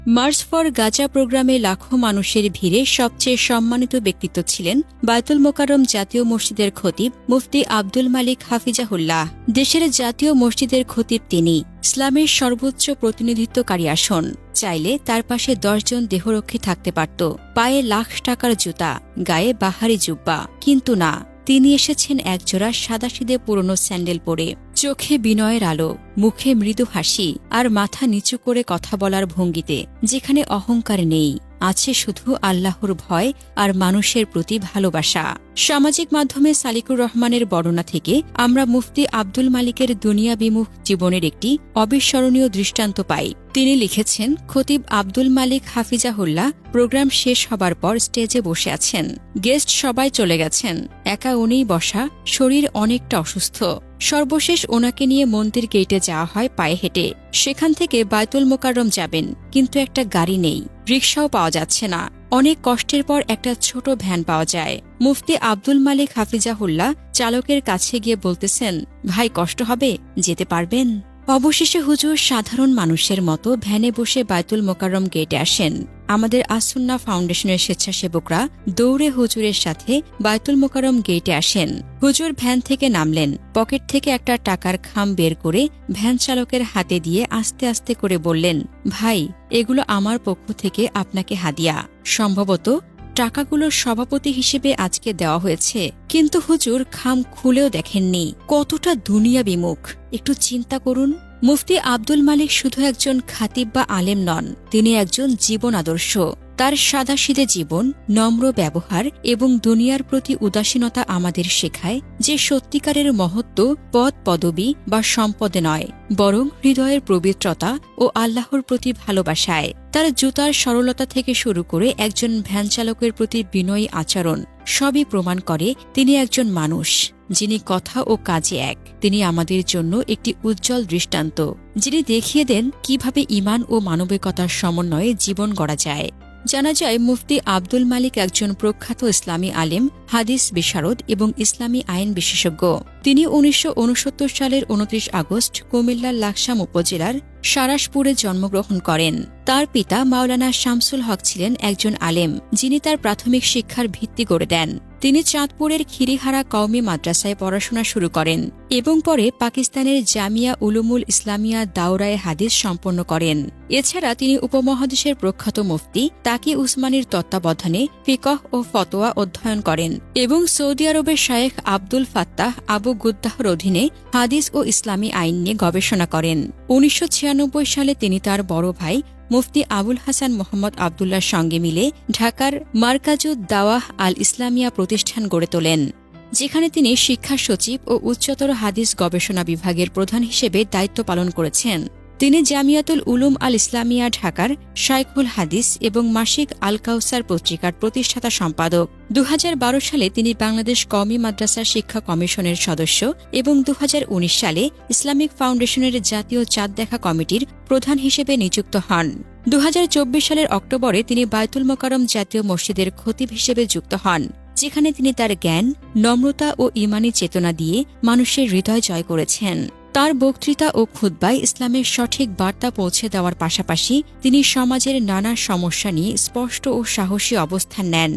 March for Gaza প্রোগ্রামে লাখো মানুষের ভিড়ে সবচেয়ে সম্মানিত ব্যক্তিত্ব ছিলেন বায়তুল মোকাররম জাতীয় মসজিদের খতিব মুফতি আব্দুল মালিক হাফিজাহুল্লাহ। দেশের জাতীয় মসজিদের খতিব তিনি। ইসলামের সর্বোচ্চ প্রতিনিধিত্বকারী আসন। চাইলে তার পাশে 10 জন দেহরক্ষী থাকতে পারত, পায়ে লাখ টাকার জুতা, গায়ে বাহারি জুব্বা। কিন্তু না, তিনি এসেছেন একজোড়া সাদাসিধে পুরনো স্যান্ডেল পরে, চোখে বিনয়ের আলো, মুখে মৃদু হাসি আর মাথা নিচু করে কথা বলার ভঙ্গিতে, যেখানে অহংকার নেই, আছে শুধু আল্লাহর ভয় আর মানুষের প্রতি ভালোবাসা। সামাজিক মাধ্যমে সালিকুর রহমানের বর্ণনা থেকে আমরা মুফতি আব্দুল মালিকের দুনিয়া বিমুখ জীবনের একটি অবিস্মরণীয় দৃষ্টান্ত পাই। তিনি লিখেছেন, খতিব আব্দুল মালিক হাফিজাহুল্লাহ প্রোগ্রাম শেষ হবার পর স্টেজে বসে আছেন। গেস্ট সবাই চলে গেছেন, একা উনিই বসা, শরীর অনেকটা অসুস্থ। সর্বশেষ ওনাকে নিয়ে মন্দির গেটে যাওয়া হয় পায়ে হেঁটে। সেখান থেকে বায়তুল মোকাররম যাবেন, কিন্তু একটা গাড়ি নেই, রিকশাও পাওয়া যাচ্ছে না। অনেক কষ্টের পর একটা ছোট ভ্যান পাওয়া যায়। মুফতি আব্দুল মালিক হাফিজাহুল্লাহ চালকের কাছে গিয়ে বলতেছেন, ভাই কষ্ট হবে, যেতে পারবেন? অবশেষে হুজুর সাধারণ মানুষের মতো ভ্যানে বসে বায়তুল মোকাররম গেটে আসেন। আমাদের আসুন্নাহ ফাউন্ডেশনের স্বেচ্ছাসেবকরা দৌড়ে হুজুরের সাথে বায়তুল মোকাররম গেটে আসেন। হুজুর ভ্যান থেকে নামলেন, পকেট থেকে একটা টাকার খাম বের করে ভ্যান চালকের হাতে দিয়ে আস্তে আস্তে করে বললেন, ভাই এগুলো আমার পক্ষ থেকে আপনাকে হাদিয়া। সম্ভবত টাকাগুলোর সভাপতি হিসেবে আজকে দেওয়া হয়েছে। কিন্তু হুজুর খাম খুলেও দেখেননি। কতটা দুনিয়া বিমুখ একটু চিন্তা করুন। মুফতি আব্দুল মালিক শুধু একজন খাতিব বা আলেম নন, তিনি একজন জীবন আদর্শ। তার সাদাসিধে জীবন, নম্র ব্যবহার এবং দুনিয়ার প্রতি উদাসীনতা আমাদের শেখায় যে সত্যিকারের মহত্ব পদ পদবি বা সম্পদে নয়, বরং হৃদয়ের পবিত্রতা ও আল্লাহর প্রতি ভালোবাসায়। তার জুতার সরলতা থেকে শুরু করে একজন ভ্যান চালকের প্রতি বিনয়ী আচরণ সবই প্রমাণ করে তিনি একজন মানুষ, যিনি কথা ও কাজে এক। তিনি আমাদের জন্য একটি উজ্জ্বল দৃষ্টান্ত, যিনি দেখিয়ে দেন কিভাবে ঈমান ও মানবিকতার সমন্বয়ে জীবন গড়া যায়। জানা যায়, মুফতি আব্দুল মালিক একজন প্রখ্যাত ইসলামী আলেম, হাদিস বিশারদ এবং ইসলামী আইন বিশেষজ্ঞ। তিনি 1969 সালের 29 আগস্ট কুমিল্লার লাকসাম উপজেলার সারাসপুরে জন্মগ্রহণ করেন। তার পিতা মাওলানা শামসুল হক ছিলেন একজন আলেম, যিনি তার প্রাথমিক শিক্ষার ভিত্তি গড়ে দেন। তিনি চাঁদপুরের খিরিহারা কওমি মাদ্রাসায় পড়াশোনা শুরু করেন এবং পরে পাকিস্তানের জামিয়া উলুমুল ইসলামিয়া দাওরায়ে হাদিস সম্পন্ন করেন। এছাড়া তিনি উপমহাদেশের প্রখ্যাত মুফতি তাকি উসমানীর তত্ত্বাবধানে ফিকহ ও ফতোয়া অধ্যয়ন করেন এবং সৌদি আরবের শায়েখ আব্দুল ফাত্তাহ আবু গুদ্দাহর অধীনে হাদিস ও ইসলামী আইন নিয়ে গবেষণা করেন। 1996 সালে তিনি তার বড় ভাই মুফতি আবুল হাসান মোহাম্মদ আবদুল্লাহর সঙ্গে মিলে ঢাকার মারকাজুদ দাওয়াহ আল ইসলামিয়া প্রতিষ্ঠান গড়ে তোলেন, যেখানে তিনি শিক্ষা সচিব ও উচ্চতর হাদিস গবেষণা বিভাগের প্রধান হিসেবে দায়িত্ব পালন করেছেন। তিনি জামিয়াতুল উলুম আল ইসলামিয়া ঢাকার শাইখুল হাদিস এবং মাসিক আল কাউসার পত্রিকার প্রতিষ্ঠাতা সম্পাদক। 2012 সালে তিনি বাংলাদেশ কওমি মাদ্রাসা শিক্ষা কমিশনের সদস্য এবং 2019 সালে ইসলামিক ফাউন্ডেশনের জাতীয় চাঁদ দেখা কমিটির প্রধান হিসেবে নিযুক্ত হন। 2024 সালের অক্টোবরে তিনি বায়তুল মোকাররম জাতীয় মসজিদের খতিব হিসেবে যুক্ত হন, যেখানে তিনি তার জ্ঞান, নম্রতা ও ঈমানী চেতনা দিয়ে মানুষের হৃদয় জয় করেছেন। তার বক্তৃতা ও খুতবায় ইসলামের সঠিক বার্তা পৌঁছে দেওয়ার পাশাপাশি তিনি সমাজের নানা সমস্যা নিয়ে স্পষ্ট ও সাহসী অবস্থান নেন।